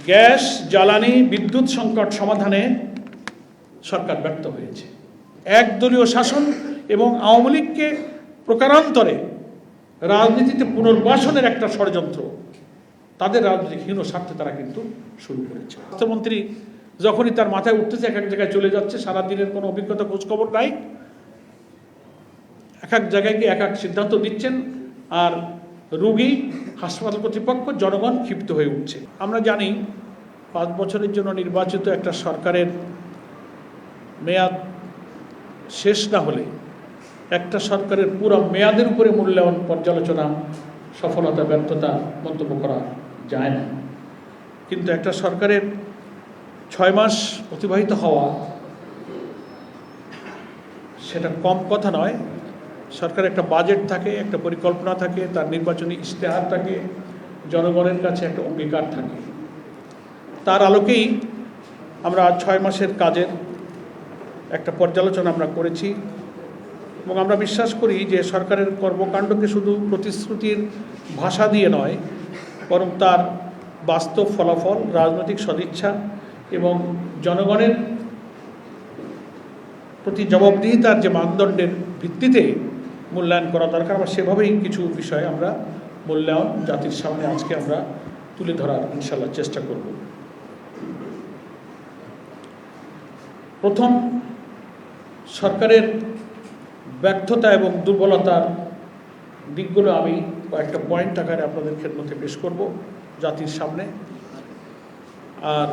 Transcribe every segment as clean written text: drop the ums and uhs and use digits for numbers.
Gas, জ্বালানি, বিদ্যুৎ সংকট সমাধানে সরকার ব্যর্থ হয়েছে। একদলীয় শাসন এবং আওয়ামী লীগকে প্রকারান্তরে রাজনীতিতে পুনর্বাসনের একটা ষড়যন্ত্র তাদের রাজনৈতিক হীন স্বার্থে তারা কিন্তু শুরু করেছে। অর্থমন্ত্রী যখনই তার মাথায় উঠতেছে এক এক জায়গায় চলে যাচ্ছে, সারাদিনের কোনো অভিজ্ঞতা খোঁজখবর নাই, এক এক জায়গায় গিয়ে এক এক সিদ্ধান্ত দিচ্ছেন, আর রোগী, হাসপাতাল কর্তৃপক্ষ, জনগণ ক্ষিপ্ত হয়ে উঠছে। আমরা জানি 5 বছরের জন্য নির্বাচিত একটা সরকারের মেয়াদ শেষ না হলে একটা সরকারের পুরো মেয়াদের উপরে মূল্যায়ন, পর্যালোচনা, সফলতা ব্যর্থতা মন্তব্য করা যায় না। কিন্তু একটা সরকারের 6 মাস অতিবাহিত হওয়া সেটা কম কথা নয়। সরকারের একটা বাজেট থাকে, একটা পরিকল্পনা থাকে, তার নির্বাচনী ইশতেহার থাকে, জনগণের কাছে একটা অঙ্গীকার থাকে। তার আলোকেই আমরা 6 মাসের কাজের একটা পর্যালোচনা আমরা করেছি এবং আমরা বিশ্বাস করি যে সরকারের কর্মকাণ্ডকে শুধু প্রতিশ্রুতির ভাষা দিয়ে নয়, বরং তার বাস্তব ফলাফল, রাজনৈতিক সদিচ্ছা এবং জনগণের প্রতি জবাবদিহিতার যে মানদণ্ডের ভিত্তিতে মূল্যায়ন করা দরকার, আমরা সেভাবেই কিছু বিষয় আমরা মূল্যায়ন জাতির সামনে আজকে আমরা তুলে ধরার ইনশাআল্লাহ চেষ্টা করব। প্রথম, সরকারের ব্যর্থতা এবং দুর্বলতার দিকগুলো আমি কয়েকটা পয়েন্ট আকারে আপনাদের খেদমতে পেশ করব জাতির সামনে। আর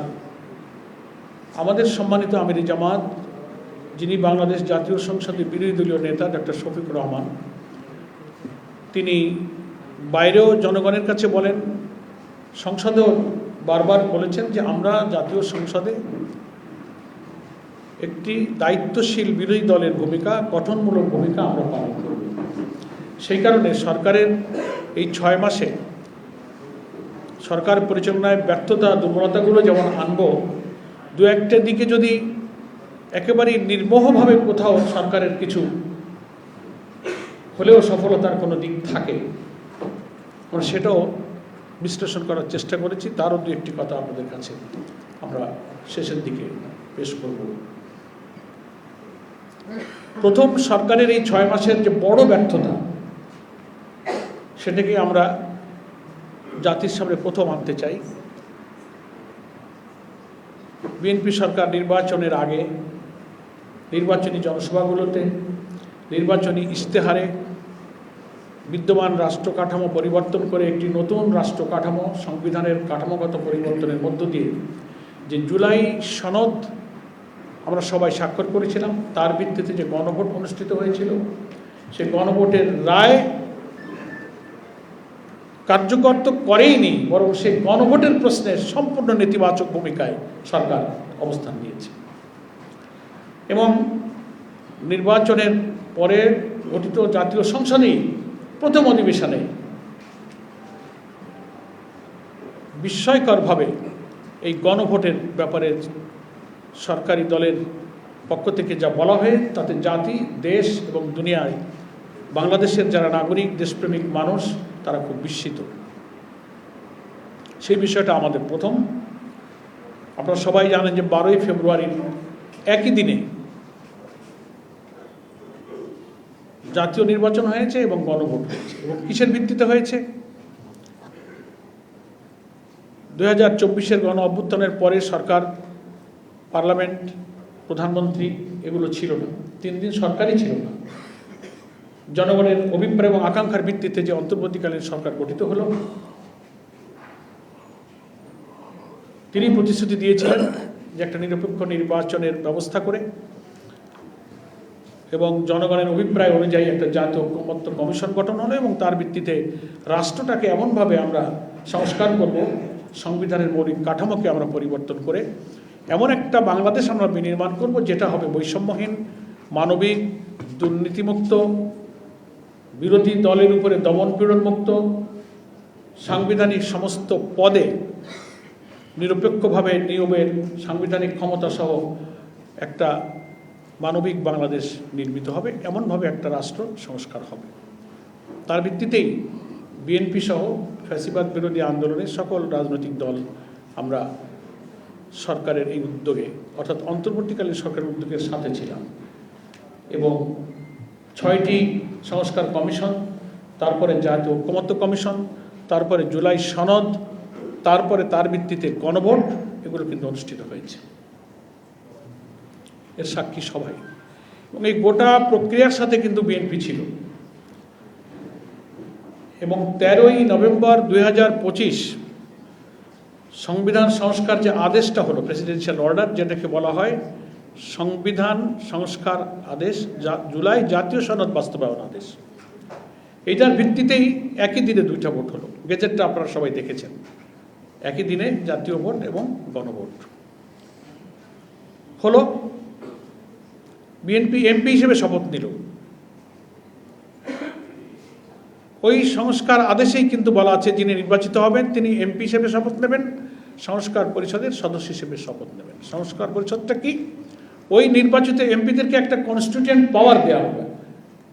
আমাদের সম্মানিত আমির জামাত, যিনি বাংলাদেশ জাতীয় সংসদের বিরোধী দলীয় নেতা ডক্টর শফিকুর রহমান, তিনি বাইরেও জনগণের কাছে বলেন, সংসদেও বারবার বলেছেন যে আমরা জাতীয় সংসদে একটি দায়িত্বশীল বিরোধী দলের ভূমিকা, গঠনমূলক ভূমিকা আমরা পালন করব। সেই কারণে সরকারের এই 6 মাসে সরকার পরিচালনায় ব্যর্থতা, দুর্বলতাগুলো যেমন আনব, দু একটা দিকে যদি একেবারেই নির্মোহভাবে কোথাও সরকারের কিছু হলেও সফলতার কোনো দিক থাকে, আমরা সেটাও বিশ্লেষণ করার চেষ্টা করেছি। তারও দু একটি কথা আপনাদের কাছে আমরা শেষের দিকে পেশ করব। প্রথম, সরকারের এই 6 মাসের যে বড় ব্যর্থতা, সেটাকে আমরা জাতির সামনে প্রথম আনতে চাই। বিএনপি সরকার নির্বাচনের আগে নির্বাচনী জনসভাগুলোতে, নির্বাচনী ইশতেহারে বিদ্যমান রাষ্ট্র কাঠামো পরিবর্তন করে একটি নতুন রাষ্ট্র কাঠামো, সংবিধানের কাঠামোগত পরিবর্তনের মধ্য দিয়ে যে জুলাই সনদ আমরা সবাই স্বাক্ষর করেছিলাম, তার ভিত্তিতে যে গণভোট অনুষ্ঠিত হয়েছিল, সেই গণভোটের রায় কার্যকর তো করেইনি, বরং সেই গণভোটের প্রশ্নে সম্পূর্ণ নেতিবাচক ভূমিকায় সরকার অবস্থান নিয়েছে। এবং নির্বাচনের পরে গঠিত জাতীয় সংসদেই প্রথম অধিবেশনে বিস্ময়করভাবে এই গণভোটের ব্যাপারে সরকারি দলের পক্ষ থেকে যা বলা হয়, তাতে জাতি, দেশ এবং দুনিয়ায় বাংলাদেশের যারা নাগরিক, দেশপ্রেমিক মানুষ, তারা খুব বিস্মিত। সেই বিষয়টা আমাদের প্রথম। আপনারা সবাই জানেন যে 12ই ফেব্রুয়ারির একই দিনে জাতীয় নির্বাচন হয়েছে এবং গণভোট হয়েছে। এবং কিসের ভিত্তিতে হয়েছে? 2024-এর গণ অভ্যুত্থানের পরে সরকার, পার্লামেন্ট, প্রধানমন্ত্রী এগুলো ছিল না, 3 দিন সরকারই ছিল না। জনগণের অভিপ্রায় এবং আকাঙ্ক্ষার ভিত্তিতে যে অন্তর্বর্তীকালীন সরকার গঠিত হলো, তিনি প্রতিশ্রুতি দিয়েছিলেন যে একটা নিরপেক্ষ নির্বাচনের ব্যবস্থা করে এবং জনগণের অভিপ্রায় অনুযায়ী একটা জাতীয় ঐকমত্য কমিশন গঠন হলো এবং তার ভিত্তিতে রাষ্ট্রটাকে এমনভাবে আমরা সংস্কার করব, সংবিধানের মৌলিক কাঠামোকে আমরা পরিবর্তন করে এমন একটা বাংলাদেশ আমরা বিনির্মাণ করব, যেটা হবে বৈষম্যহীন, মানবিক, দুর্নীতিমুক্ত, বিরোধী দলের উপরে দমন পীড়ন মুক্ত, সাংবিধানিক সমস্ত পদে নিরপেক্ষভাবে নিয়োগের সাংবিধানিক ক্ষমতা সহ একটা মানবিক বাংলাদেশ নির্মিত হবে, এমনভাবে একটা রাষ্ট্র সংস্কার হবে। তার ভিত্তিতেই বিএনপি সহ ফ্যাসিবাদ বিরোধী আন্দোলনের সকল রাজনৈতিক দল আমরা সরকারের এই উদ্যোগে অর্থাৎ অন্তর্বর্তীকালীন সরকারের উদ্যোগের সাথে ছিলাম এবং 6টি সংস্কার কমিশন, তারপরে জাতীয় ঐকমত্য কমিশন, তারপরে জুলাই সনদ, তারপরে তার ভিত্তিতে গণভোট, এগুলো কিন্তু অনুষ্ঠিত হয়েছে। এর সাক্ষী সবাই। এবং এই গোটা প্রক্রিয়ার সাথে কিন্তু বিএনপি ছিল। এবং 13ই নভেম্বর 2025 সংবিধান সংস্কার যে আদেশটা হলো, প্রেসিডেন্সিয়াল অর্ডার, যেটাকে বলা হয় সংবিধান সংস্কার আদেশ, জুলাই জাতীয় সনদ বাস্তবায়ন আদেশ, এইটার ভিত্তিতেই একই দিনে 2টা ভোট হলো। গেজেটটা আপনারা সবাই দেখেছেন। একই দিনে জাতীয় ভোট এবং গণভোট হলো। বিএনপি এমপি হিসেবে শপথ নিল। ওই সংস্কার আদেশেই কিন্তু বলা আছে যিনি নির্বাচিত হবেন তিনি এমপি হিসেবে শপথ নেবেন, সংস্কার পরিষদের সদস্য হিসেবে শপথ নেবেন। সংস্কার পরিষদটা কি? ওই নির্বাচিত এমপিদেরকে একটা কনস্টিটিউয়েন্ট পাওয়ার দেওয়া হবে,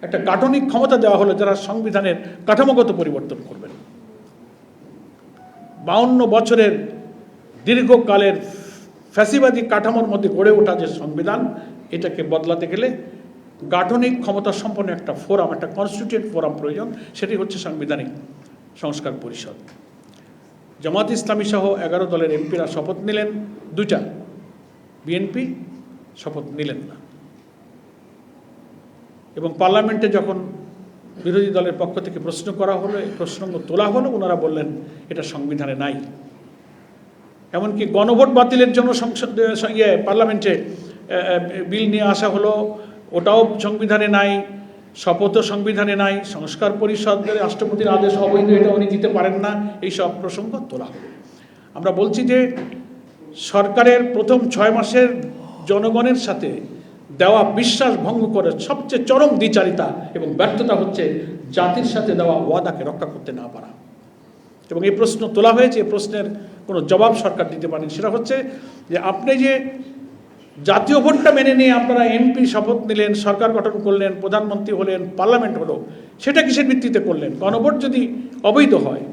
একটা গাঠনিক ক্ষমতা দেওয়া হলো যারা সংবিধানের কাঠামোগত পরিবর্তন করবেন। 52 বছরের দীর্ঘকালের ফ্যাসিবাদী কাঠামোর মধ্যে গড়ে ওঠা যে সংবিধান, এটাকে বদলাতে গেলে গাঠনিক ক্ষমতা সম্পন্ন একটা ফোরাম, একটা কনস্টিটিউয়েন্ট ফোরাম প্রয়োজন। সেটি হচ্ছে সাংবিধানিক সংস্কার পরিষদ। জামাত ইসলামী সহ 11 দলের এমপিরা শপথ নিলেন, 2টা। বিএনপি শপথ নিলেন না। এবং পার্লামেন্টে যখন বিরোধী দলের পক্ষ থেকে প্রশ্ন করা হলো, প্রসঙ্গ তোলা হলো, ওনারা বললেন এটা সংবিধানে নাই। এমনকি গণভোট বাতিলের জন্য পার্লামেন্টে বিল নিয়ে আসা হলো, ওটাও সংবিধানে নাই। শপথও সংবিধানে নাই। সংস্কার পরিষদের রাষ্ট্রপতির আদেশ অবৈধ, এটা উনি দিতে পারেন না। এই সব প্রসঙ্গ তোলা হলো। আমরা বলছি যে সরকারের প্রথম 6 মাসের জনগণের সাথে দেওয়া বিশ্বাস ভঙ্গ করে সবচেয়ে চরম দ্বিচারিতা এবং ব্যর্থতা হচ্ছে জাতির সাথে দেওয়া ওয়াদাকে রক্ষা করতে না পারা। এবং এই প্রশ্ন তোলা হয়েছে, এই প্রশ্নের কোনো জবাব সরকার দিতে পারেনি। সেটা হচ্ছে যে আপনি যে জাতীয় ভোটটা মেনে নিয়ে আপনারা এমপি শপথ নিলেন, সরকার গঠন করলেন, প্রধানমন্ত্রী হলেন, পার্লামেন্ট হলো, সেটা কিসের ভিত্তিতে করলেন? গণভোট যদি অবৈধ হয়,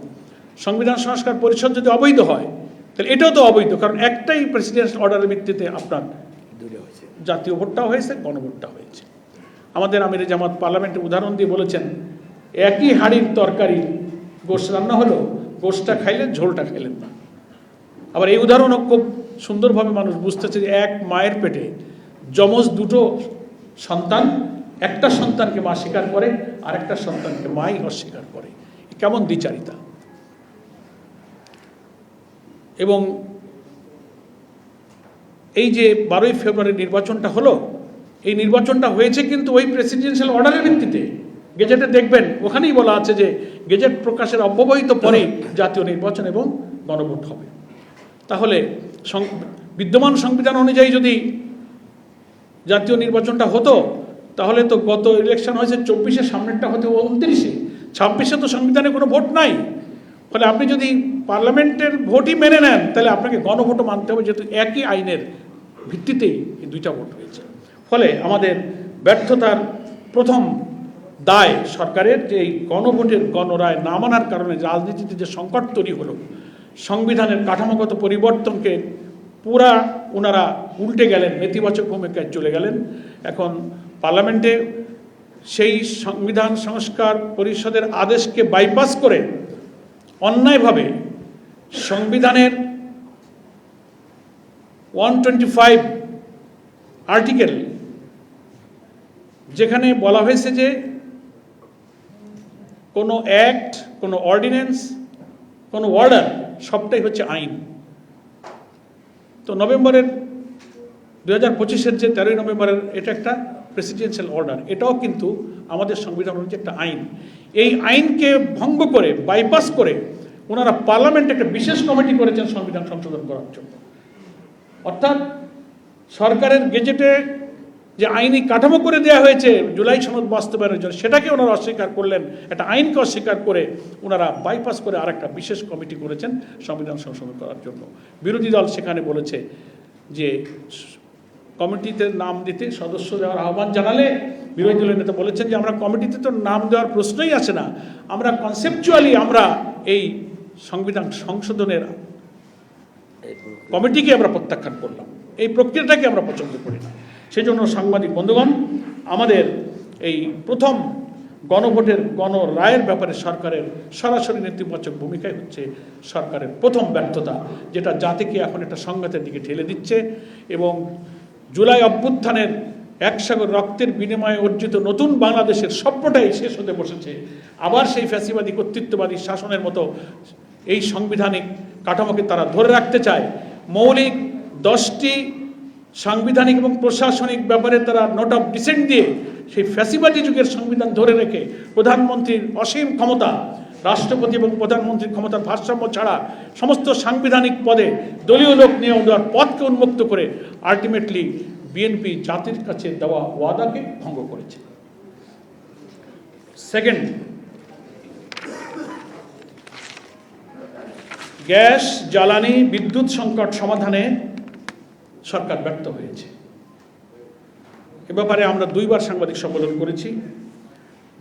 সংবিধান সংস্কার পরিষদ যদি অবৈধ হয়, তাহলে এটাও তো অবৈধ। কারণ একটাই প্রেসিডেন্সিয়াল অর্ডারের ভিত্তিতে আপনার জাতীয় ভোটটাও হয়েছে, গণভোটটা হয়েছে। আমাদের আমিরে জামাত পার্লামেন্টে উদাহরণ দিয়ে বলেছেন, একই হাঁড়ির তরকারি গোশ রান্না হলো, গোশটা খাইলেন, ঝোলটা খাইলেন না। আবার এই উদাহরণও খুব সুন্দরভাবে মানুষ বুঝতেছে যে এক মায়ের পেটে যমজ 2টো সন্তান, একটা সন্তানকে মা স্বীকার করে আর একটা সন্তানকে মাই অস্বীকার করে। কেমন দ্বিচারিতা! এবং এই যে 12ই ফেব্রুয়ারি নির্বাচনটা হলো, এই নির্বাচনটা হয়েছে কিন্তু ওই প্রেসিডেন্সিয়াল অর্ডারের ভিত্তিতে। গেজেটে দেখবেন, ওখানেই বলা আছে যে গেজেট প্রকাশের অব্যবহিত পরেই জাতীয় নির্বাচন এবং গণভোট হবে। তাহলে বিদ্যমান সংবিধান অনুযায়ী যদি জাতীয় নির্বাচনটা হতো, তাহলে তো গত ইলেকশন হয়েছে 24-এ, সামনেরটা হতে 29-এ, 26-এ তো সংবিধানে কোনো ভোট নাই। ফলে আপনি যদি পার্লামেন্টের ভোটই মেনে নেন, তাহলে আপনাকে গণভোটও মানতে হবে, যেহেতু একই আইনের ভিত্তিতেই এই 2টা ভোট হয়েছে। ফলে আমাদের ব্যর্থতার প্রথম দায় সরকারের যে এই গণভোটের গণরায় না মানার কারণে রাজনীতিতে যে সংকট তৈরি হলো, সংবিধানের কাঠামোগত পরিবর্তনকে পুরা ওনারা উল্টে গেলেন, নেতিবাচক ভূমিকায় চলে গেলেন। এখন পার্লামেন্টে সেই সংবিধান সংস্কার পরিষদের আদেশকে বাইপাস করে অন্যায়ভাবে সংবিধানের 125 আর্টিকেল, যেখানে বলা হয়েছে যে কোনো অ্যাক্ট, কোনো অর্ডিন্যান্স, কোনো অর্ডার সবটাই হচ্ছে আইন। তো নভেম্বরের 2025-এর যে 13ই নভেম্বরের এটা একটা প্রেসিডেন্সিয়াল অর্ডার, এটাও কিন্তু আমাদের সংবিধান অনুযায়ী একটা আইন। এই আইনকে ভঙ্গ করে, বাইপাস করে ওনারা পার্লামেন্টে একটা বিশেষ কমিটি করেছেন সংবিধান সংশোধন করার জন্য। অর্থাৎ সরকারের গেজেটে যে আইনি কাঠামো করে দেওয়া হয়েছে জুলাই সনদ বাস্তবায়নের জন্য, সেটাকে ওনারা অস্বীকার করলেন। একটা আইনকে অস্বীকার করে ওনারা বাইপাস করে আরেকটা বিশেষ কমিটি করেছেন সংবিধান সংশোধন করার জন্য। বিরোধী দল সেখানে বলেছে যে কমিটিতে নাম দিতে, সদস্য দেওয়ার আহ্বান জানালে বিরোধী দলের নেতা বলেছেন যে আমরা কমিটিতে তো নাম দেওয়ার প্রশ্নই আসে না, আমরা কনসেপচুয়ালি আমরা এই সংবিধান সংশোধনের কমিটিকে আমরা প্রত্যাখ্যান করলাম। এই প্রক্রিয়াটাকে আমরা পছন্দ করি না। সেই জন্য সাংবাদিক বন্ধুগণ, আমাদের এই প্রথম গণভোটের গণরায়ের ব্যাপারে সরকারের সরাসরি নেতিবাচক ভূমিকাই হচ্ছে সরকারের প্রথম ব্যর্থতা, যেটা জাতিকে এখন একটা সংঘাতের দিকে ঠেলে দিচ্ছে এবং জুলাই অভ্যুত্থানের একসাগর রক্তের বিনিময়ে অর্জিত নতুন বাংলাদেশের স্বপ্নটাই শেষ হতে বসেছে। আবার সেই ফ্যাসিবাদী কর্তৃত্ববাদী শাসনের মতো এই সাংবিধানিক কাঠামোকে তারা ধরে রাখতে চায়। মৌলিক 10টি সাংবিধানিক এবং প্রশাসনিক ব্যাপারে তারা নোট অফ ডিসেন্ট দিয়ে সেই ফ্যাসিবাদী যুগের সংবিধান ধরে রেখে প্রধানমন্ত্রীর অসীম ক্ষমতা, রাষ্ট্রপতি এবং প্রধানমন্ত্রীর ক্ষমতার ভারসাম্য ছাড়া সমস্ত সাংবিধানিক পদে দলীয় লোক নিয়োগ দেওয়ার পথকে উন্মুক্ত করে আলটিমেটলি বিএনপি জাতির কাছে দেওয়া ওয়াদাকে ভঙ্গ করেছে। সেকেন্ড, গ্যাস, জ্বালানি, বিদ্যুৎ সংকট সমাধানে সরকার ব্যর্থ হয়েছে। এ ব্যাপারে আমরা 2বার সাংবাদিক সম্মেলন করেছি।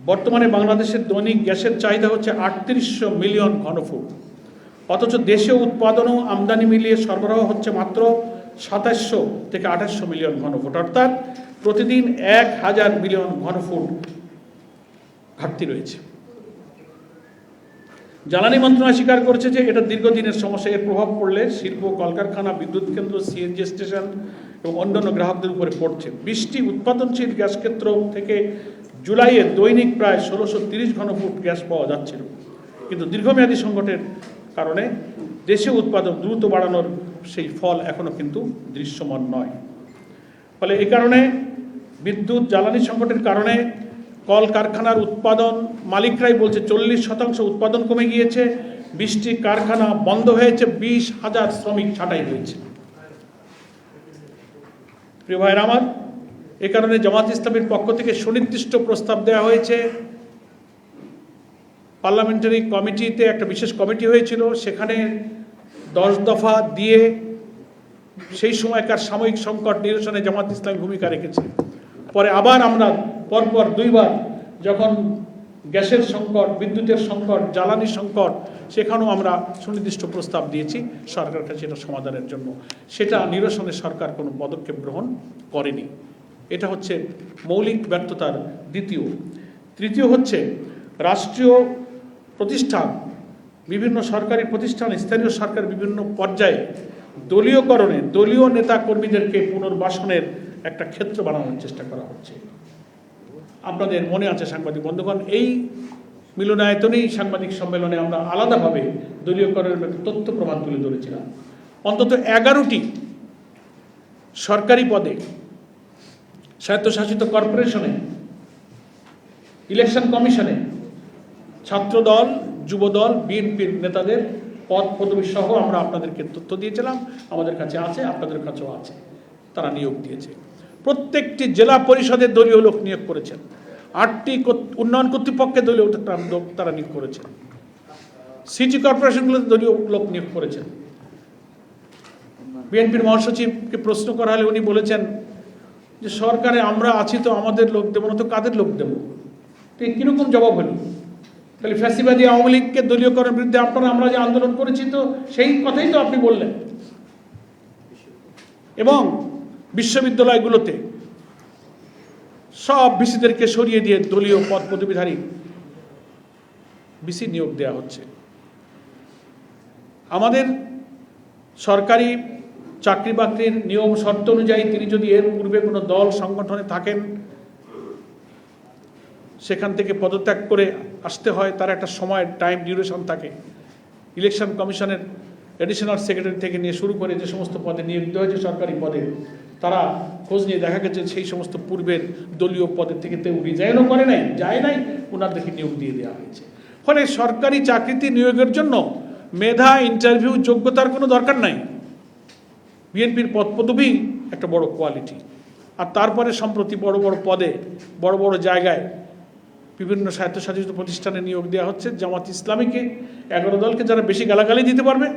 বর্তমানে বাংলাদেশের দৈনিক গ্যাসের চাহিদা হচ্ছে 3800 মিলিয়ন ঘনফুট, অথচ দেশীয় উৎপাদন ও আমদানি মিলিয়ে সরবরাহ হচ্ছে মাত্র 2700 থেকে 2800 মিলিয়ন ঘনফুট, অর্থাৎ প্রতিদিন 1000 মিলিয়ন ঘনফুট ঘাটতি রয়েছে। জ্বালানি মন্ত্রণালয় স্বীকার করেছে যে এটা দীর্ঘদিনের সমস্যা। এর প্রভাব পড়লে শিল্প, কলকারখানা, বিদ্যুৎ কেন্দ্র, সিএনজি স্টেশন এবং অন্যান্য গ্রাহকদের উপরে পড়ছে। 20টি উৎপাদনশীল গ্যাস ক্ষেত্র থেকে জুলাইয়ে দৈনিক প্রায় 1630 ঘনফুট গ্যাস পাওয়া যাচ্ছিল, কিন্তু দীর্ঘমেয়াদী সংকটের কারণে দেশীয় উৎপাদন দ্রুত বাড়ানোর সেই ফল এখনও কিন্তু দৃশ্যমান নয়। ফলে এই কারণে বিদ্যুৎ জ্বালানি সংকটের কারণে কলকারখানার উৎপাদন মালিকরাই বলছে 40% উৎপাদন কমে গিয়েছে, 20টি কারখানা বন্ধ হয়েছে, 20,000 শ্রমিক ছাঁটাই হয়েছে। প্রিয় ভাইরা আমার, এ কারণে জামাত ইসলামীর পক্ষ থেকে সুনির্দিষ্ট প্রস্তাব দেওয়া হয়েছে। পার্লামেন্টারি কমিটিতে একটা বিশেষ কমিটি হয়েছিল, সেখানে 10 দফা দিয়ে সেই সময়কার সাময়িক সংকট নিরসনে জামাত ইসলামী ভূমিকা রেখেছে। পরে আবার আমরা পরপর 2বার যখন গ্যাসের সংকট, বিদ্যুতের সংকট, জ্বালানি সংকট, সেখানেও আমরা সুনির্দিষ্ট প্রস্তাব দিয়েছি সরকারের কাছে এটা সমাধানের জন্য। সেটা নিরসনে সরকার কোনো পদক্ষেপ গ্রহণ করেনি। এটা হচ্ছে মৌলিক ব্যর্থতার দ্বিতীয়। তৃতীয় হচ্ছে রাষ্ট্রীয় প্রতিষ্ঠান, বিভিন্ন সরকারি প্রতিষ্ঠান, স্থানীয় সরকার বিভিন্ন পর্যায়ে দলীয়করণে দলীয় নেতা কর্মীদেরকে পুনর্বাসনের একটা ক্ষেত্র বানানোর চেষ্টা করা হচ্ছে। আপনাদের মনে আছে সাংবাদিক বন্ধুগণ, এই মিলনায়তনেই সাংবাদিক সম্মেলনে আমরা আলাদাভাবে দলীয়করণের একটা তথ্য প্রমাণ তুলে ধরেছিলাম। অন্তত 11টি সরকারি পদে, স্বায়ত্তশাসিত কর্পোরেশনে, ইলেকশন কমিশনে ছাত্রদল, যুবদল, বিএনপির নেতাদের পদ পদবি সহ আমরা আপনাদেরকে তথ্য দিয়েছিলাম। আমাদের কাছে আছে, আপনাদের কাছেও আছে। তারা নিয়োগ দিয়েছে। প্রত্যেকটি জেলা পরিষদের দলীয় লোক নিয়োগ করেছেন। 8টি উন্নয়ন কর্তৃপক্ষে দলীয় লোক তারা নিয়োগ করেছেন। সিটি কর্পোরেশনগুলোতে দলীয় লোক নিয়োগ করেছেন। বিএনপির মহাসচিবকে প্রশ্ন করা হলে উনি বলেছেন যে সরকারে আমরা আছি, তো আমাদের লোক দেবো না তো কাদের লোক দেবো? কিরকম জবাব হলো? তাহলে ফ্যাসিবাদী আওয়ামী লীগকে দলীয়করণের বিরুদ্ধে আমরা যে আন্দোলন করেছি, তো সেই কথাই তো আপনি বললেন। এবং বিশ্ববিদ্যালয়গুলোতে সব ভিসিদেরকে সরিয়ে দিয়ে দলীয় পদ পদবীধারী ভিসি নিয়োগ দেওয়া হচ্ছে। আমাদের সরকারি চাকরি বাকরির নিয়ম শর্ত অনুযায়ী তিনি যদি এর পূর্বে কোনো দল সংগঠনে থাকেন, সেখান থেকে পদত্যাগ করে আসতে হয়, তার একটা সময় টাইম ডিউরেশন থাকে। ইলেকশন কমিশনের অ্যাডিশনাল সেক্রেটারি থেকে নিয়ে শুরু করে যে সমস্ত পদে নিয়োগ দেওয়া হয়েছে সরকারি পদে, তারা খোঁজ নিয়ে দেখা গেছে সেই সমস্ত পূর্বের দলীয় পদের থেকে কেউ রিজাইনও করে নাই, যায় নাই, ওনাদেরকে নিয়োগ দিয়ে দেওয়া হয়েছে। ফলে সরকারি চাকরিতে নিয়োগের জন্য মেধা, ইন্টারভিউ, যোগ্যতার কোনো দরকার নাই। বিএনপির পদ পদবি একটা বড় কোয়ালিটি। আর তারপরে সম্প্রতি বড় বড় পদে, বড় বড় জায়গায় বিভিন্ন স্বায়ত্তশাসিত প্রতিষ্ঠানে নিয়োগ দেওয়া হচ্ছে। জামাত ইসলামীকে 11 দলকে যারা বেশি গালাগালি দিতে পারবে,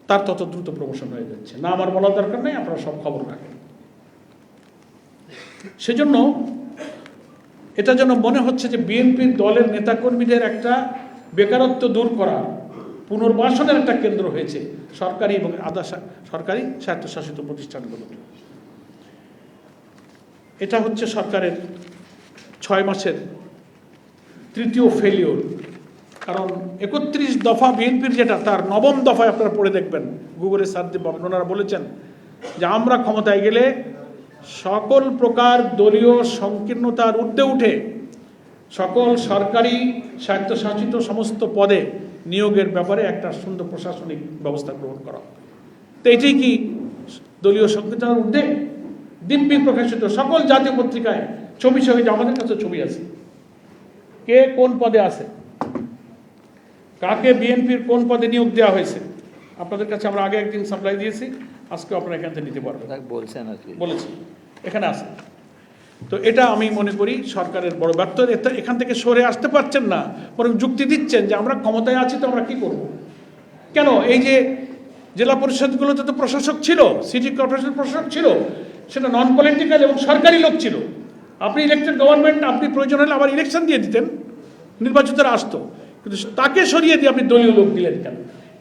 তার তত দ্রুত প্রমোশন হয়ে যাচ্ছে। না আমার বলার দরকার নেই, আপনারা সব খবর রাখেন। সেজন্য এটা যেন মনে হচ্ছে যে বিএনপির দলের নেতাকর্মীদের একটা বেকারত্ব দূর করা, পুনর্বাসনের একটা কেন্দ্র হয়েছে সরকারি এবং আধা সরকারি স্বায়ত্তশাসিত প্রতিষ্ঠানগুলোতে। এটা হচ্ছে সরকারের 6 মাসের তৃতীয় ফেলিওর। কারণ 31 দফা বিএনপির যেটা, তার 9ম দফায় আপনারা পড়ে দেখবেন, গুগলে সার্চ দিয়ে ওনারা বলেছেন যে আমরা ক্ষমতায় গেলে সকল প্রকার দলীয় সংকীর্ণতার ঊর্ধ্বে উঠে সকল সরকারি স্বায়ত্তশাসিত সমস্ত পদে নিয়োগের ব্যাপারে একটা সুন্দর প্রশাসনিক ব্যবস্থা গ্রহণ করা হবে। তো এটাই কি দলীয় সংকীর্ণতার ঊর্ধ্বে? দিব্যি প্রকাশিত সকল জাতীয় পত্রিকায় ছবি সহিত, আমাদের কাছে ছবি আছে, কে কোন পদে আছে, কাকে বিএনপির কোন পদে নিয়োগ দেওয়া হয়েছে। আপনাদের কাছে আমরা আগে একদিন সাপ্লাই দিয়েছি, আজকে আপনারা এখান থেকে নিতে পারবেন, বলেছি, এখানে আছে। তো এটা আমি মনে করি সরকারের বড় ব্যর্থতা। এখান থেকে সরে আসতে পারছেন না, বরং যুক্তি দিচ্ছেন যে আমরা ক্ষমতায় আছি তো আমরা কি করব। কেন এই যে জেলা পরিষদগুলোতে তো প্রশাসক ছিল, সিটি কর্পোরেশন প্রশাসক ছিল, সেটা নন পলিটিক্যাল এবং সরকারি লোক ছিল। আপনি ইলেকটেড গভর্নমেন্ট, আপনি প্রয়োজন হলে আবার ইলেকশন দিয়ে দিতেন, নির্বাচিতরা আসতো, কিন্তু তাকে সরিয়ে দিয়ে আপনি দলীয় লোক দিলেন কেন?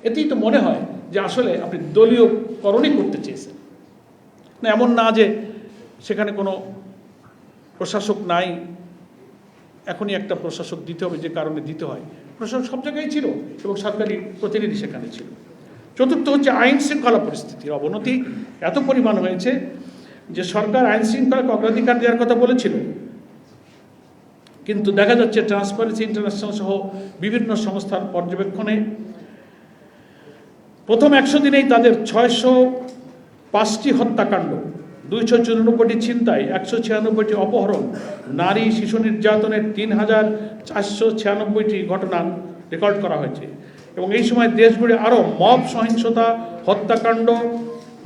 এতেই তো মনে হয় যে আসলে আপনি দলীয়করণই করতে চেয়েছেন। না, এমন না যে সেখানে কোনো প্রশাসক নাই, এখনই একটা প্রশাসক দিতে হবে, যে কারণে দিতে হয়। প্রশাসক সব জায়গায় ছিল এবং সরকারি প্রতিনিধি সেখানে ছিল। চতুর্থ হচ্ছে আইন শৃঙ্খলা পরিস্থিতির অবনতি এত পরিমাণ হয়েছে যে সরকার আইন শৃঙ্খলাকে অগ্রাধিকার দেওয়ার কথা বলেছিল, কিন্তু দেখা যাচ্ছে ট্রান্সপারেন্সি ইন্টারন্যাশনাল সহ বিভিন্ন সংস্থার পর্যবেক্ষণে প্রথম 100 দিনেই তাদের 605টি হত্যাকাণ্ড, 294টি ছিনতাই, 196টি অপহরণ, নারী শিশু নির্যাতনের 3496টি ঘটনা রেকর্ড করা হয়েছে। এবং এই সময় দেশ জুড়ে আরও মব সহিংসতা, হত্যাকাণ্ড,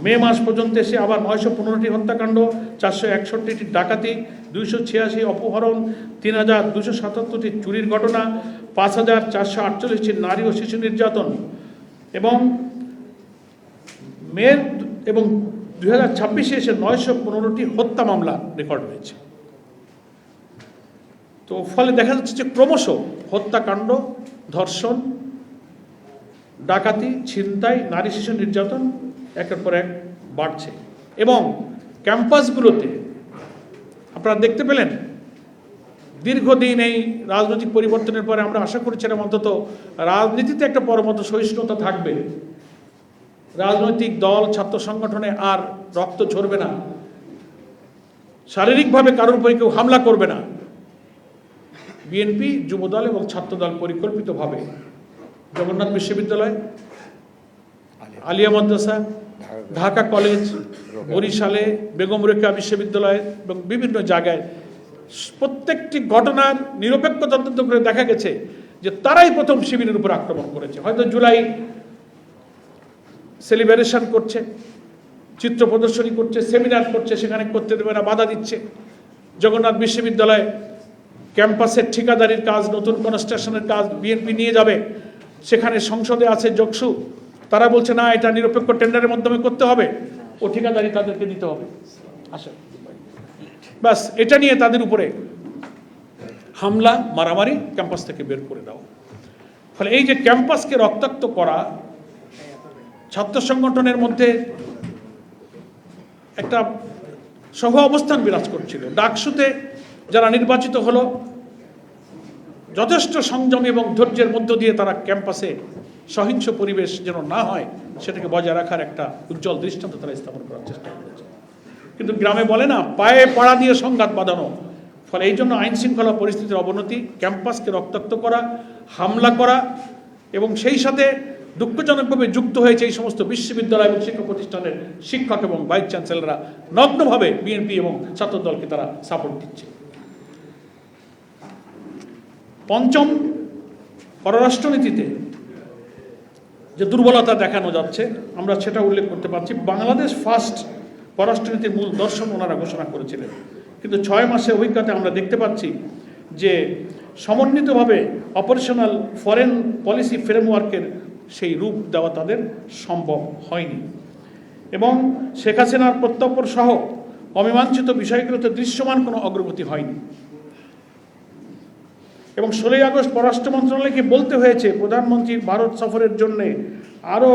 মে মাস পর্যন্ত এসে আবার 915টি হত্যাকাণ্ড, 461টি ডাকাতি, 286 অপহরণ, 3277টি চুরির ঘটনা, 5448টি নারী ও শিশু নির্যাতন এবং মে এবং 2026-এ এসে 915টি হত্যা মামলা রেকর্ড হয়েছে। তো ফলে দেখা যাচ্ছে যে ক্রমশ হত্যাকাণ্ড, ধর্ষণ, ডাকাতি, ছিনতাই, নারী শিশু নির্যাতন একের পর এক বাড়ছে। এবং ক্যাম্পাসগুলোতে আপনারা দেখতে পেলেন দীর্ঘদিন এই রাজনৈতিক পরিবর্তনের পরে আমরা আশা করেছিলাম অন্তত রাজনীতিতে একটা পরমত সহিষ্ণুতা থাকবে, রাজনৈতিক দল ছাত্র সংগঠনে আর রক্ত ঝরবে না, শারীরিকভাবে কারোর উপরে কেউ হামলা করবে না। বিএনপি, যুবদল এবং ছাত্রদল পরিকল্পিতভাবে জগন্নাথ বিশ্ববিদ্যালয়, আলিয়া মাদ্রাসা, ঢাকা কলেজ, বরিশালে বেগম রোকেয়া বিশ্ববিদ্যালয় এবং বিভিন্ন জায়গায় প্রত্যেকটি ঘটনার নিরপেক্ষ তদন্ত করে দেখা গেছে যে তারাই প্রথম শিবিরের উপর আক্রমণ করেছে। হয়তো জুলাই সেলিব্রেশন করছে, চিত্র প্রদর্শনী করছে, সেমিনার করছে, সেখানে করতে দেবে না, বাধা দিচ্ছে। জগন্নাথ বিশ্ববিদ্যালয় ক্যাম্পাসের ঠিকাদারির কাজ, নতুন কনস্ট্রাকশনের কাজ বিএনপি নিয়ে যাবে, সেখানে সংসদে আছে যোগসু, তারা বলছে না এটা নিরপেক্ষ টেন্ডারের মাধ্যমে করতে হবে, ও ঠিকাদারি তাদেরকে দিতে হবে। আসে বাস এটা নিয়ে তাদের উপরে হামলা, মারামারি, ক্যাম্পাস থেকে বের করে দাও। ফলে এই যে ক্যাম্পাসকে রক্তাক্ত করা, ছাত্র সংগঠনের মধ্যে একটা সহ অবস্থান বিরাজ করছিল। ডাকসুতে যারা নির্বাচিত হলো যথেষ্ট সংযম এবং ধৈর্যের মধ্য দিয়ে তারা ক্যাম্পাসে সহিংস পরিবেশ যেন না হয় সেটাকে বজায় রাখার একটা উজ্জ্বল দৃষ্টান্ত তারা স্থাপন করার চেষ্টা করেছে। কিন্তু গ্রামে বলে না, পায়ে পাড়া দিয়ে সংঘাত বাঁধানো। ফলে এই জন্য আইন শৃঙ্খলা পরিস্থিতির অবনতি, ক্যাম্পাসকে রক্তাক্ত করা, হামলা করা এবং সেই সাথে দুঃখজনকভাবে যুক্ত হয়েছে এই সমস্ত বিশ্ববিদ্যালয় এবং শিক্ষা প্রতিষ্ঠানের শিক্ষক এবং ভাইস চ্যান্সেলররা নগ্নভাবে বিএনপি এবং ছাত্রদলকে তারা সাপোর্ট দিচ্ছে। পঞ্চম, পররাষ্ট্রনীতিতে যে দুর্বলতা দেখানো যাচ্ছে আমরা সেটা উল্লেখ করতে পারছি। বাংলাদেশ ফার্স্ট পররাষ্ট্রনীতির মূল দর্শন ওনারা ঘোষণা করেছিলেন, কিন্তু 6 মাসে অভিজ্ঞতা আমরা দেখতে পাচ্ছি যে সমন্বিতভাবে অপারেশনাল ফরেন পলিসি ফ্রেমওয়ার্কের সেই রূপ দেওয়া তাদের সম্ভব হয়নি এবং শেখ হাসিনার প্রত্যর্পণ সহ অমীমাংসিত বিষয়গুলোতে দৃশ্যমান কোনো অগ্রগতি হয়নি। এবং 16ই আগস্ট পররাষ্ট্র মন্ত্রণালয়কে বলতে হয়েছে প্রধানমন্ত্রীর ভারত সফরের জন্য আরও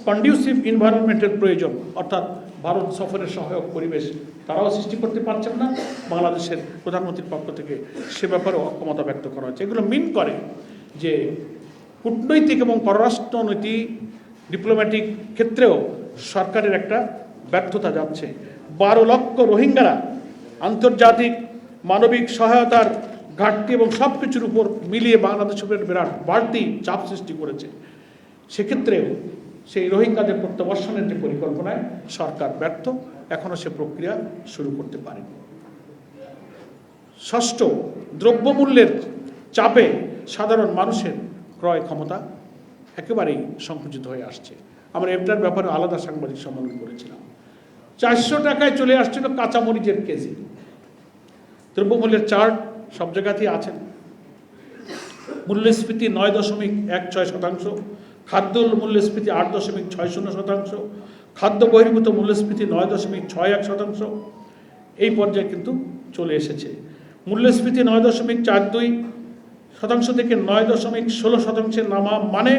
কন্ডিউসিভ এনভায়রনমেন্টের প্রয়োজন, অর্থাৎ ভারত সফরের সহায়ক পরিবেশ তারাও সৃষ্টি করতে পারছেন না। বাংলাদেশের প্রধানমন্ত্রীর পক্ষ থেকে সে ব্যাপারেও অক্ষমতা ব্যক্ত করা হয়েছে। এগুলো মিন করে যে কূটনৈতিক এবং পররাষ্ট্রনীতি ডিপ্লোম্যাটিক ক্ষেত্রেও সরকারের একটা ব্যর্থতা যাচ্ছে। 12 লক্ষ রোহিঙ্গারা আন্তর্জাতিক মানবিক সহায়তার ঘাটতি এবং সব কিছুর উপর মিলিয়ে বাংলাদেশের উপর বিরাট বাড়তি চাপ সৃষ্টি করেছে। সেক্ষেত্রেও সেই রোহিঙ্গাদের প্রত্যাবর্ষণের যে পরিকল্পনায় সরকার ব্যর্থ, এখনও সে প্রক্রিয়া শুরু করতে পারেনি। ষষ্ঠ, দ্রব্যমূল্যের চাপে সাধারণ মানুষের ক্রয় ক্ষমতা একেবারেই সংকুচিত হয়ে আসছে। আমরা এটার ব্যাপারে আলাদা সাংবাদিক সম্মেলন করেছিলাম। 400 টাকায় চলে আসছিল কাঁচামরিচের কেজি। দ্রব্যমূল্যের চার্ট সব জায়গাতেই আছেন। মূল্যস্ফীতি 9.16%, খাদ্য মূল্যস্ফীতি 8.60%, খাদ্য বহির্ভূত মূল্যস্ফীতি 9.61%। এই পর্যায়ে কিন্তু চলে এসেছে। মূল্যস্ফীতি 9.42% থেকে 9.16% নামা মানে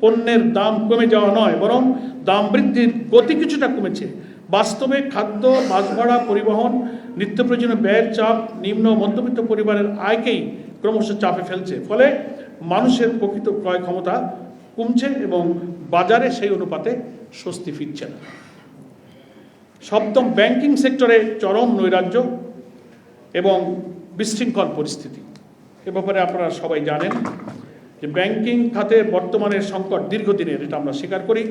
পণ্যের দাম কমে যাওয়া নয়, বরং দাম বৃদ্ধির গতি কিছুটা কমেছে। বাস্তবে খাদ্য, বাস ভাড়া, পরিবহন, নিত্য প্রয়োজনীয় ব্যয়ের চাপ নিম্ন মধ্যবিত্ত পরিবারের আয়কেই ক্রমশ চাপে ফেলছে। ফলে মানুষের প্রকৃত ক্রয় ক্ষমতা কমছে এবং বাজারে সেই অনুপাতে স্বস্তি ফিরছে না। সপ্তম, ব্যাংকিং সেক্টরে চরম নৈরাজ্য এবং বিশৃঙ্খল পরিস্থিতি। এ ব্যাপারে আপনারা সবাই জানেন যে ব্যাংকিং খাতে বর্তমানের সংকট দীর্ঘদিনের, এটা আমরা স্বীকার করি।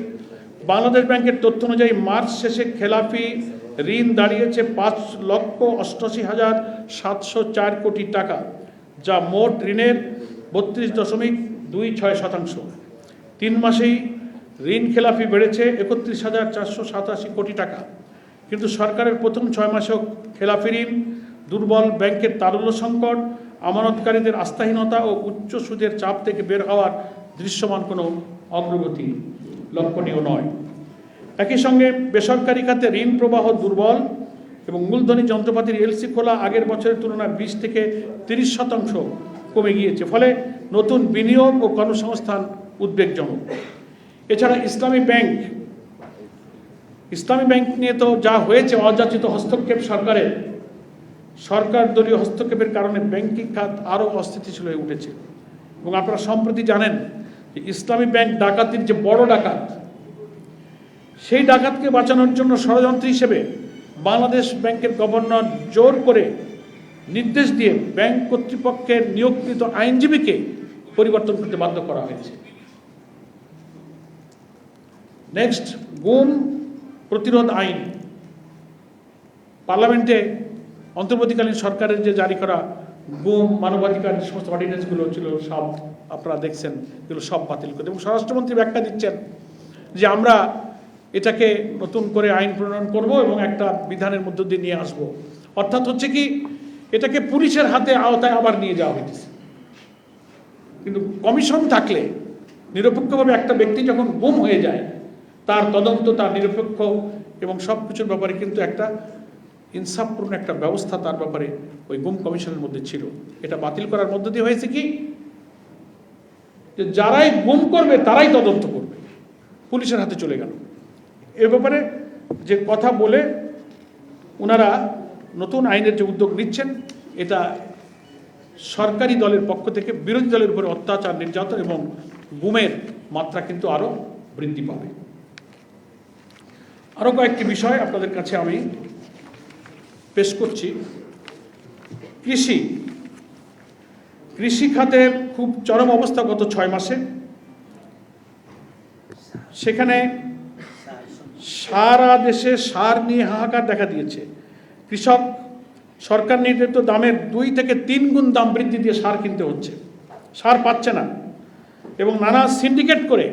বাংলাদেশ ব্যাংকের তথ্য অনুযায়ী মার্চ শেষে খেলাপি ঋণ দাঁড়িয়েছে 5,88,704 কোটি টাকা, যা মোট ঋণের 32.26%। 3 মাসেই ঋণ খেলাপি বেড়েছে 31,487 কোটি টাকা। কিন্তু সরকারের প্রথম 6 মাসেও খেলাপি ঋণ, দুর্বল ব্যাংকের তারল্য সংকট, আমানতকারীদের আস্থাহীনতা ও উচ্চ সুদের চাপ থেকে বের হওয়ার দৃশ্যমান কোনো অগ্রগতি লক্ষণীয় নয়। একই সঙ্গে বেসরকারি খাতে ঋণ প্রবাহ দুর্বল এবং মূলধনী যন্ত্রপাতির এলসি খোলা আগের বছরের তুলনায় 20 থেকে 30% কমে গিয়েছে। ফলে নতুন বিনিয়োগ ও কর্মসংস্থান উদ্বেগজনক। এছাড়া ইসলামী ব্যাংক নিয়ে তো যা হয়েছে, অযাচিত হস্তক্ষেপ সরকারের, সরকার দলীয় হস্তক্ষেপের কারণে ব্যাংকিং খাত আরও অস্থিতিশীল হয়ে উঠেছে। এবং আপনারা সম্প্রতি জানেন যে ইসলামী ব্যাংক ডাকাতির যে বড় ডাকাত, সেই ডাকাতকে বাঁচানোর জন্য ষড়যন্ত্র হিসেবে বাংলাদেশ ব্যাংকের গভর্নর জোর করে নির্দেশ দিয়ে ব্যাংক কর্তৃপক্ষের নিয়োগকৃত আইনজীবীকে পরিবর্তন করতে বাধ্য করা হয়েছে। নেক্সট, গুম প্রতিরোধ আইন। পার্লামেন্টে অন্তর্বর্তীকালীন সরকারের যে জারি করা গুম, মানবাধিকার যে সমস্ত অর্ডিন্যান্সগুলো ছিল সব আপনারা দেখছেন, এগুলো সব বাতিল করে। এবং স্বরাষ্ট্রমন্ত্রী ব্যাখ্যা দিচ্ছেন যে আমরা এটাকে নতুন করে আইন প্রণয়ন করব এবং একটা বিধানের মধ্য দিয়ে নিয়ে আসব। অর্থাৎ হচ্ছে কি, এটাকে পুলিশের হাতে আওতায় আবার নিয়ে যাওয়া হয়েছে। কিন্তু কমিশন থাকলে, নিরপেক্ষভাবে একটা ব্যক্তি যখন গুম হয়ে যায়, তার তদন্ত, তার নিরপেক্ষ এবং সব কিছুর ব্যাপারে কিন্তু একটা ইনসাফপূর্ণ একটা ব্যবস্থা তার ব্যাপারে ওই গুম কমিশনের মধ্যে ছিল। এটা বাতিল করার মধ্য দিয়ে হয়েছে কি, যে যারাই গুম করবে তারাই তদন্ত করবে, পুলিশের হাতে চলে গেল। এ ব্যাপারে যে কথা বলে ওনারা নতুন আইনের যে উদ্যোগ নিচ্ছেন, এটা সরকারি দলের পক্ষ থেকে বিরোধী দলের উপরে অত্যাচার, নির্যাতন এবং গুমের মাত্রা কিন্তু আরও বৃদ্ধি পাবে। আরও কয়েকটি বিষয় আপনাদের কাছে আমি পেশ করছি। কৃষি খাতে খুব চরম অবস্থা গত 6 মাসে। সেখানে সারা দেশে সার নিয়ে হাহাকার দেখা দিয়েছে। কৃষক সরকার নির্ধারিত দামের 2 থেকে 3 গুণ দাম বৃদ্ধি দিয়ে সার কিনতে হচ্ছে, সার পাচ্ছে না। এবং নানা সিন্ডিকেট করে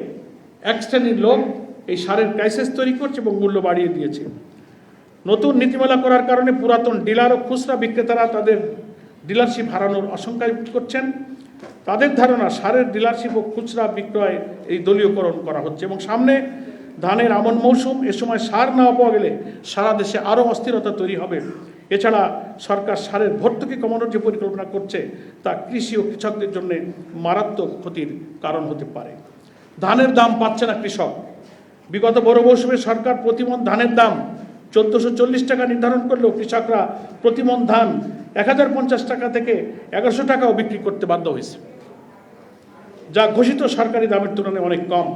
এক শ্রেণীর লোক এই সারের ক্রাইসিস তৈরি করছে এবং মূল্য বাড়িয়ে দিয়েছে। নতুন নীতিমালা করার কারণে পুরাতন ডিলার ও খুচরা বিক্রেতারা তাদের ডিলারশিপ হারানোর আশঙ্কা করছেন। তাদের ধারণা, সারের ডিলারশিপ ও খুচরা বিক্রয় এই দলীয়করণ করা হচ্ছে। এবং সামনে ধানের আমন মৌসুম, এ সময় সার না পাওয়া গেলে সারা দেশে আরও অস্থিরতা তৈরি হবে। এছাড়া সরকার সারের ভর্তুকি কমানোর যে পরিকল্পনা করছে তা কৃষি ও কৃষকদের জন্য মারাত্মক ক্ষতির কারণ হতে পারে। ধানের দাম পাচ্ছে না কৃষক। বিগত বড় মৌসুমে সরকার প্রতিমণ ধানের দাম 1440 টাকা নির্ধারণ করলেও কৃষকরা প্রতিমণ ধান 1050 টাকা থেকে 1100 টাকাও বিক্রি করতে বাধ্য হয়েছে, যা ঘোষিত সরকারি দামের তুলনায় অনেক কম।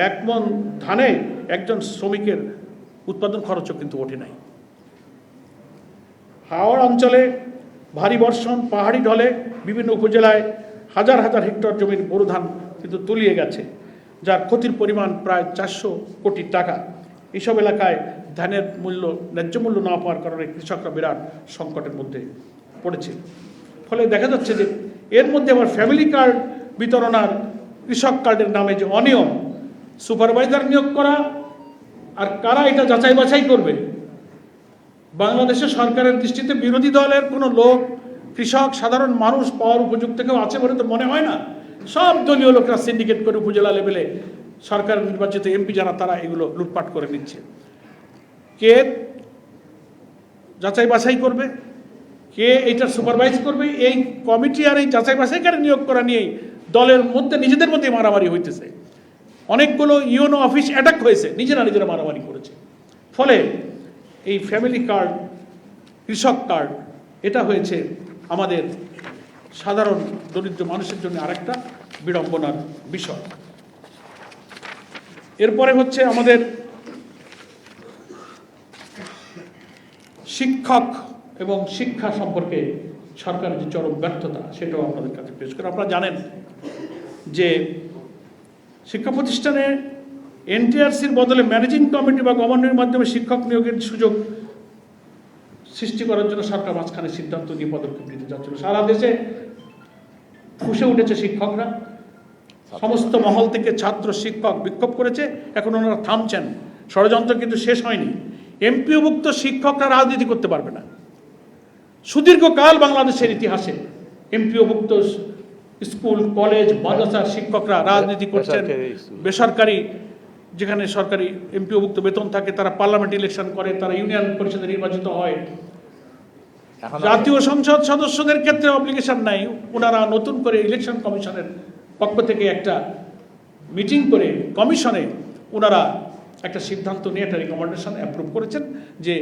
এক মণ ধানে একজন শ্রমিকের উৎপাদন খরচও কিন্তু ওঠে নাই। হাওড় অঞ্চলে ভারী বর্ষণ, পাহাড়ি ঢলে বিভিন্ন উপজেলায় হাজার হাজার হেক্টর জমির বোরো ধান কিন্তু তলিয়ে গেছে, যার ক্ষতির পরিমাণ প্রায় 400 কোটি টাকা। এইসব এলাকায় ধানের মূল্য ন্যায্য মূল্য না পাওয়ার কারণে কৃষকরা বিরাট সংকটের মধ্যে পড়েছে। ফলে দেখা যাচ্ছে যে এর মধ্যে আবার ফ্যামিলি কার্ড বিতরণ আর কৃষক কার্ডের নামে যে অনিয়ম, সুপারভাইজার নিয়োগ করা, আর কারা এটা যাচাই বাছাই করবে? বাংলাদেশের সরকারের দৃষ্টিতে বিরোধী দলের কোনো লোক, কৃষক, সাধারণ মানুষ পাওয়ার উপযুক্ত কেউ আছে বলে তো মনে হয় না। সব দলীয় লোকরা সিন্ডিকেট করে উপজেলা লেভেলে সরকারের নির্বাচিত এমপি যারা, তারা এগুলো লুটপাট করে নিচ্ছে। কে যাচাই বাছাই করবে? কে এইটা সুপারভাইজ করবে? এই কমিটি আর এই যাচাই বাছাইকারী নিয়োগ করা নিয়েই দলের মধ্যে নিজেদের মধ্যে মারামারি হইতেছে। অনেকগুলো ইউনো অফিস অ্যাটাক হয়েছে, নিজেরা মারামারি করেছে। ফলে এই ফ্যামিলি কার্ড, কৃষক কার্ড, এটা হয়েছে আমাদের সাধারণ দরিদ্র মানুষের জন্য আরেকটা বিড়ম্বনার বিষয়। এরপরে হচ্ছে আমাদের শিক্ষক এবং শিক্ষা সম্পর্কে সরকারের যে চরম ব্যর্থতা, সেটাও আপনাদের কাছে পেশ করে। আপনারা জানেন যে শিক্ষা প্রতিষ্ঠানে এনটিআরসির বদলে ম্যানেজিং কমিটি বা গভর্নরের মাধ্যমে শিক্ষক নিয়োগের সুযোগ সৃষ্টি করার জন্য সরকার মাঝখানে সিদ্ধান্ত নিয়ে পদক্ষেপ নিতে যাচ্ছিল। সারা দেশে ফুঁসে উঠেছে শিক্ষকরা, সমস্ত মহল থেকে ছাত্র শিক্ষক বিক্ষোভ করেছে। এখন ওনারা থামছেন, ষড়যন্ত্র কিন্তু শেষ হয়নি। এমপিওভুক্ত শিক্ষকরা রাজনীতি করতে পারবে না। সুদীর্ঘকাল বাংলাদেশের ইতিহাসে এমপিওভুক্ত স্কুল, কলেজ, মাদ্রাসার শিক্ষকরা রাজনীতি করছেন। বেসরকারি, যেখানে সরকারি এমপিওভুক্ত বেতন থাকে, তারা পার্লামেন্ট ইলেকশন করে, তারা ইউনিয়ন পরিষদে নির্বাচিত হয়। জাতীয় সংসদ সদস্যদের ক্ষেত্রে অব্লিগেশন নাই। ওনারা নতুন করে ইলেকশন কমিশনের পক্ষ থেকে একটা মিটিং করে কমিশনে ওনারা একটা সিদ্ধান্ত নিয়ে একটা রিকমেন্ডেশন অ্যাপ্রুভ করেছেন যে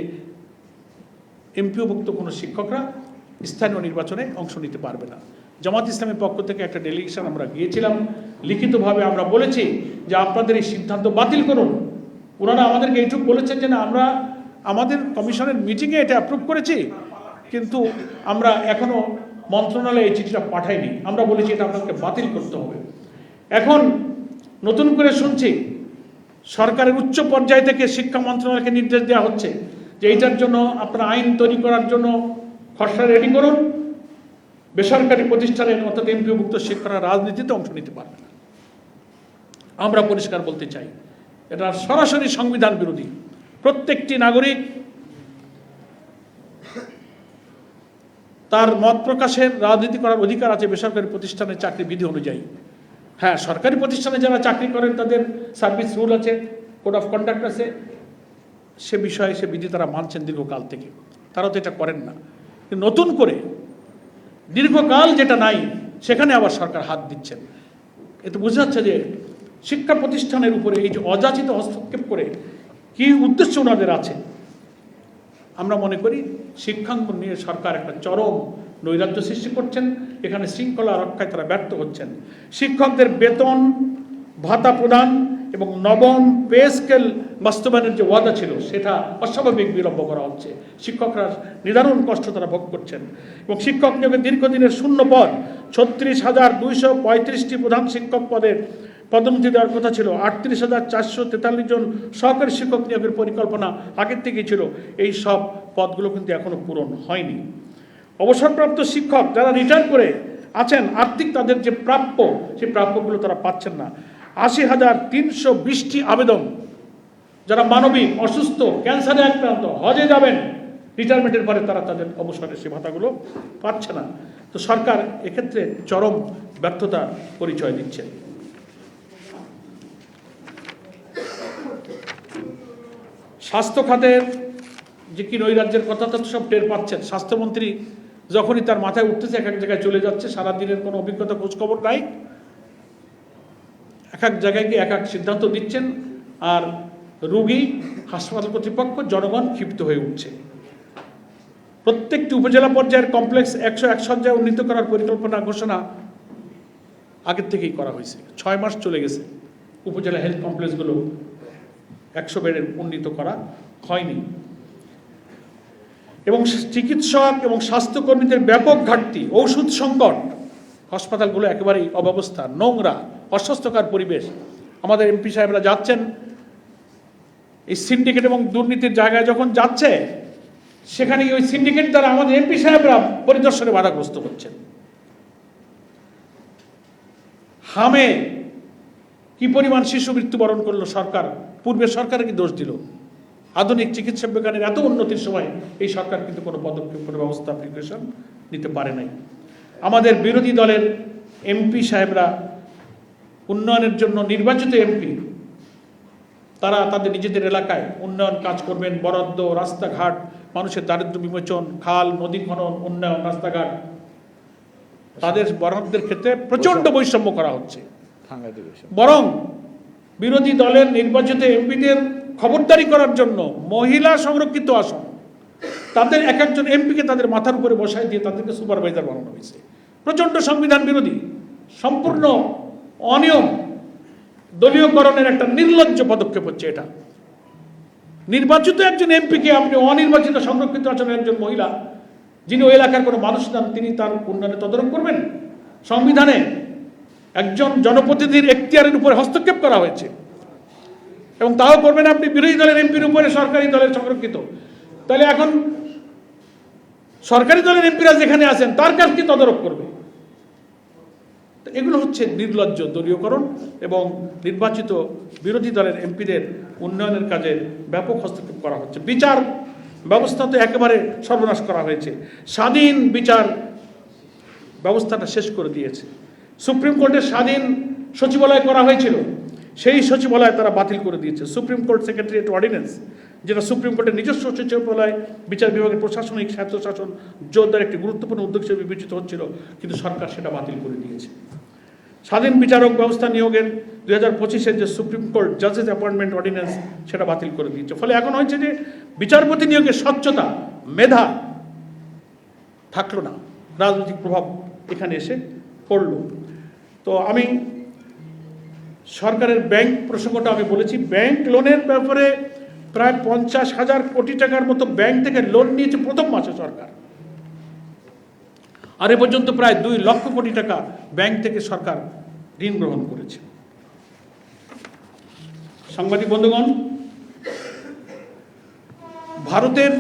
এমপিওভুক্ত কোনো শিক্ষকরা স্থানীয় নির্বাচনে অংশ নিতে পারবে না। জামাত ইসলামের পক্ষ থেকে একটা ডেলিগেশন আমরা গিয়েছিলাম, লিখিতভাবে আমরা বলেছি যে আপনাদের এই সিদ্ধান্ত বাতিল করুন। ওনারা আমাদেরকে এইটুকু বলেছেন যে না, আমরা আমাদের কমিশনের মিটিংয়ে এটা অ্যাপ্রুভ করেছি, কিন্তু আমরা এখনও মন্ত্রণালয়ে এই চিঠিটা পাঠাইনি। আমরা বলেছি এটা আপনাকে বাতিল করতে হবে। এখন নতুন করে শুনছি সরকারের উচ্চ পর্যায় থেকে শিক্ষা মন্ত্রণালয়কে নির্দেশ দেওয়া হচ্ছে যে এইটার জন্য আপনারা আইন তৈরি করার জন্য খসড়া রেডি করুন। বেসরকারি প্রতিষ্ঠানের অর্থাৎ এমপিওভুক্ত শিক্ষকরা রাজনীতিতে অংশ নিতে পারবে না। আমরা পরিষ্কার বলতে চাই, এটা সরাসরি সংবিধান বিরোধী। প্রত্যেকটি নাগরিক তার মত প্রকাশের, রাজনীতি করার অধিকার আছে বেসরকারি প্রতিষ্ঠানের চাকরি বিধি অনুযায়ী। হ্যাঁ, সরকারি প্রতিষ্ঠানে যারা চাকরি করেন তাদের সার্ভিস রুল আছে, কোড অফ কন্ডাক্ট আছে, সে বিষয়ে সে বিধি তারা মানছেন দীর্ঘকাল থেকে, তারা তো এটা করেন না। নতুন করে দীর্ঘকাল যেটা নাই সেখানে আবার সরকার হাত দিচ্ছেন। এতে বোঝা যাচ্ছে যে শিক্ষা প্রতিষ্ঠানের উপরে এই যে অযাচিত হস্তক্ষেপ করে কি উদ্দেশ্য ওনাদের আছে। আমরা মনে করি শিক্ষাঙ্গন নিয়ে সরকার একটা চরম নৈরাজ্য সৃষ্টি করছেন। এখানে শৃঙ্খলা রক্ষায় তারা ব্যর্থ হচ্ছেন। শিক্ষকদের বেতন ভাতা প্রদান এবং নবম পে স্কেল বাস্তবায়নের যে ওয়াদা ছিল সেটা অস্বাভাবিক বিলম্ব করা হচ্ছে। শিক্ষকরা নিদারুণ কষ্ট তারা ভোগ করছেন। এবং শিক্ষক নিয়োগের দীর্ঘদিনের শূন্য পদ 36,235টি প্রধান শিক্ষক পদের পদোন্নতি দেওয়ার কথা ছিল। 38,443 জন সহকারী শিক্ষক নিয়োগের পরিকল্পনা আগের থেকেই ছিল। এই সব পদগুলো কিন্তু এখনও পূরণ হয়নি। অবসরপ্রাপ্ত শিক্ষক যারা রিটায়ার করে আছেন, আর্থিক তাদের যে প্রাপ্য, সেই প্রাপ্যগুলো তারা পাচ্ছেন না। 80,320টি আবেদন, যারা মানবিক, অসুস্থ, ক্যান্সারে আক্রান্ত, হজে যাবেন, রিটায়ারমেন্টের পরে তারা তাদের অবসরের সে ভাতাগুলো পাচ্ছে না। তো সরকার এক্ষেত্রে চরম ব্যর্থতা পরিচয় দিচ্ছে। স্বাস্থ্য খাতের যে কি নৈরাজ্যের কথা তো সব টের পাচ্ছেন। স্বাস্থ্যমন্ত্রী যখনই তার মাথায় উঠতেছে এক এক জায়গায় চলে যাচ্ছে, সারাদিনের কোনো অভিজ্ঞতা খোঁজখবর নাই, এক এক জায়গায় গিয়ে এক এক সিদ্ধান্ত দিচ্ছেন, আর রোগী, হাসপাতাল কর্তৃপক্ষ, জনগণ ক্ষিপ্ত হয়ে উঠছে। প্রত্যেকটি উপজেলা পর্যায়ের কমপ্লেক্স 101 শয্যায় উন্নীত করার পরিকল্পনা ঘোষণা আগের থেকেই করা হয়েছে। 6 মাস চলে গেছে, উপজেলা হেলথ কমপ্লেক্সগুলো 100 বেডের উন্নীত করা হয়নি। এবং চিকিৎসক এবং স্বাস্থ্যকর্মীদের ব্যাপক ঘাটতি, ঔষধ সংকট, হাসপাতালগুলো একেবারেই অব্যবস্থা, নোংরা, অস্বাস্থ্যকর পরিবেশ। আমাদের এমপি সাহেবরা যাচ্ছেন এই সিন্ডিকেট এবং দুর্নীতির জায়গায়, যখন যাচ্ছে সেখানে ওই সিন্ডিকেট দ্বারা আমাদের এমপি সাহেবরা পরিদর্শনে বাধাগ্রস্ত হচ্ছেন। হামে কি পরিমাণ শিশু মৃত্যুবরণ করলো সরকার, পূর্বের সরকার কি দোষ দিল? আধুনিক চিকিৎসা বিজ্ঞানের এত উন্নতির সময় এই সরকার কিন্তু কোনো পদক্ষেপ, কোনো ব্যবস্থা, প্রিপারেশন নিতে পারে নাই। আমাদের বিরোধী দলের এমপি সাহেবরা উন্নয়নের জন্য নির্বাচিত এমপি, তারা তাদের নিজেদের এলাকায় উন্নয়ন কাজ করবেন, বরাদ্দ, রাস্তাঘাট, মানুষের দারিদ্র্য বিমোচন, খাল নদী খনন, উন্নয়ন, রাস্তাঘাট, তাদের বরাদ্দের ক্ষেত্রে প্রচন্ড বৈষম্য করা হচ্ছে। বরং বিরোধী দলের নির্বাচিত এমপিদের খবরদারি করার জন্য মহিলা সংরক্ষিত আসন, তাদের এক একজন এমপিকে তাদের মাথার উপরে বসায় দিয়ে তাদেরকে সুপারভাইজার বানানো হয়েছে। প্রচন্ড সংবিধান বিরোধী, সম্পূর্ণ অনিয়ম, দলীয়করণের একটা নির্লজ্জ পদক্ষেপ হচ্ছে এটা। নির্বাচিত একজন এমপিকে আপনি অনির্বাচিত সংরক্ষিত আসনের একজন মহিলা, যিনি ওই এলাকার কোনো মানুষ নন, তিনি তার উন্নয়নে তদারক করবেন? সংবিধানে একজন জনপ্রতিনিধির এখতিয়ারের উপরে হস্তক্ষেপ করা হয়েছে, এবং তাও করবেন আপনি বিরোধী দলের এমপির উপরে, সরকারি দলের সংরক্ষিত। তাহলে এখন সরকারি দলের এমপিরা যেখানে আছেন তার কাজ কি তদারক করবে? এগুলো হচ্ছে নির্লজ্জ দলীয়করণ এবং নির্বাচিত বিরোধী দলের এমপিদের উন্নয়নের কাজে ব্যাপক হস্তক্ষেপ করা হচ্ছে। বিচার ব্যবস্থা তো একেবারে সর্বনাশ করা হয়েছে, স্বাধীন বিচার ব্যবস্থাটা শেষ করে দিয়েছে। সুপ্রিম কোর্টের স্বাধীন সচিবালয় করা হয়েছিল, সেই সচিবালয় তারা বাতিল করে দিয়েছে। সুপ্রিম কোর্ট সেক্রেটারিয়েট অর্ডিন্যান্স, যেটা সুপ্রিম কোর্টের নিজস্ব সচিবালয়, বিচার বিভাগের প্রশাসনিক স্বায়ত্তশাসন জোরদার একটি গুরুত্বপূর্ণ উদ্যোগ হিসেবে বিবেচিত হচ্ছিল, কিন্তু সরকার সেটা বাতিল করে দিয়েছে। স্বাধীন বিচারক ব্যবস্থা নিয়োগের 2025-এর যে সুপ্রিম কোর্ট জাজেস অ্যাপয়েন্টমেন্ট অর্ডিন্যান্স, সেটা বাতিল করে দিয়েছে। ফলে এখন হয়েছে যে বিচারপতি নিয়োগের স্বচ্ছতা, মেধা থাকলো না, রাজনৈতিক প্রভাব এখানে এসে পড়ল। তো আমি সরকারের ব্যাংক প্রসঙ্গটা আমি বলেছি, ব্যাংক লোনের ব্যাপারে প্রায় 50,000 কোটি টাকার মতো ব্যাংক থেকে লোন নিয়েছে প্রথম মাসে সরকার, আর এ পর্যন্ত প্রায় 2 লক্ষ কোটি টাকা ব্যাংক থেকে সরকার ঋণ গ্রহণ করেছে। সাংবাদিক বন্ধুগণ, ভারতের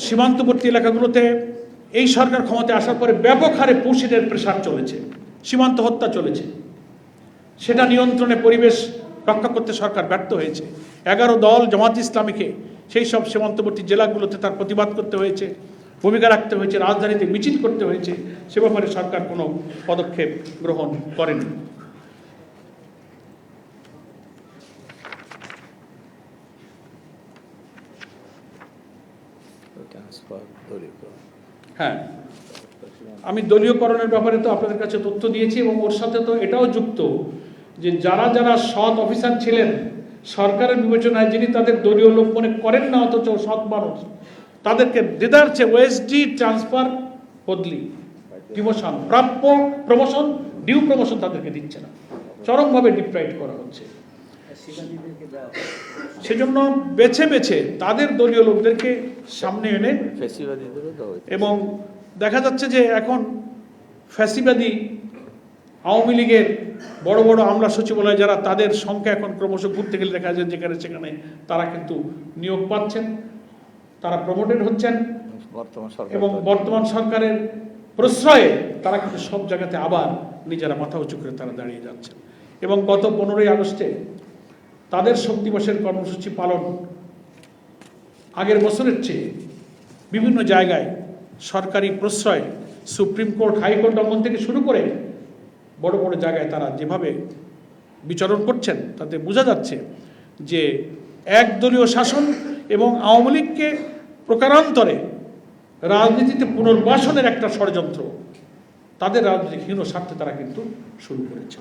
সীমান্তবর্তী এলাকাগুলোতে এই সরকার ক্ষমতায় আসার পরে ব্যাপক হারে পুশিনের প্রেসার চলেছে, সীমান্ত হত্যা চলেছে। সেটা নিয়ন্ত্রণে পরিবেশ রক্ষা করতে সরকার ব্যর্থ হয়েছে। 11 দল জামাত ইসলামীকে সেই সব সীমান্তবর্তী জেলাগুলোতে তার প্রতিবাদ করতে হয়েছে, ভূমিকা রাখতে হয়েছে, রাজধানীতে মিছিল করতে হয়েছে। সে ব্যাপারে সরকার কোনো পদক্ষেপ গ্রহণ করেনি। হ্যাঁ, আমি দলীয়করণের ব্যাপারে তো আপনাদের কাছে তথ্য দিয়েছি, এবং ওর সাথে তো এটাও যুক্ত যে যারা যারা সৎ অফিসার ছিলেন সরকারের বিবেচনায়, যিনি তাদের দলীয় লোক মনে করেন না অথচ সৎ মানুষ, তাদেরকে দেদারছে ওএসডি ট্রান্সফার, বদলি, ডিমোশন, প্রাপ্য প্রমোশন, ডিউ প্রমোশন তাদেরকে দিচ্ছে না, চরমভাবে ডিপ্রাইভ করা হচ্ছে। সেজন্য বেছে বেছে তাদের দলীয় লোকদেরকে সামনে এনে, এবং দেখা যাচ্ছে যে এখন ফ্যাসিবাদী আওয়ামী লীগের বড় বড় আমলা সচিবালয় যারা, তাদের সংখ্যা এখন ক্রমশ ঘুরতে গেলে দেখা যায় যেখানে সেখানে তারা কিন্তু নিয়োগ পাচ্ছেন, তারা প্রমোটেড হচ্ছেন, এবং বর্তমান সরকারের প্রশ্রয়ে তারা কিন্তু সব জায়গাতে আবার নিজেরা মাথা উঁচু করে তারা দাঁড়িয়ে যাচ্ছেন। এবং গত 15ই আগস্টে তাদের শোক দিবসের কর্মসূচি পালন আগের বছরের চেয়ে বিভিন্ন জায়গায় সরকারি প্রশ্রয়, সুপ্রিম কোর্ট, হাইকোর্ট অঙ্গন থেকে শুরু করে বড় বড় জায়গায় তারা যেভাবে বিচরণ করছেন, তাতে বোঝা যাচ্ছে যে একদলীয় শাসন এবং আওয়ামী লীগকে প্রকারান্তরে রাজনীতিতে পুনর্বাসনের একটা ষড়যন্ত্র তাদের রাজনৈতিক হীন স্বার্থে তারা কিন্তু শুরু করেছে।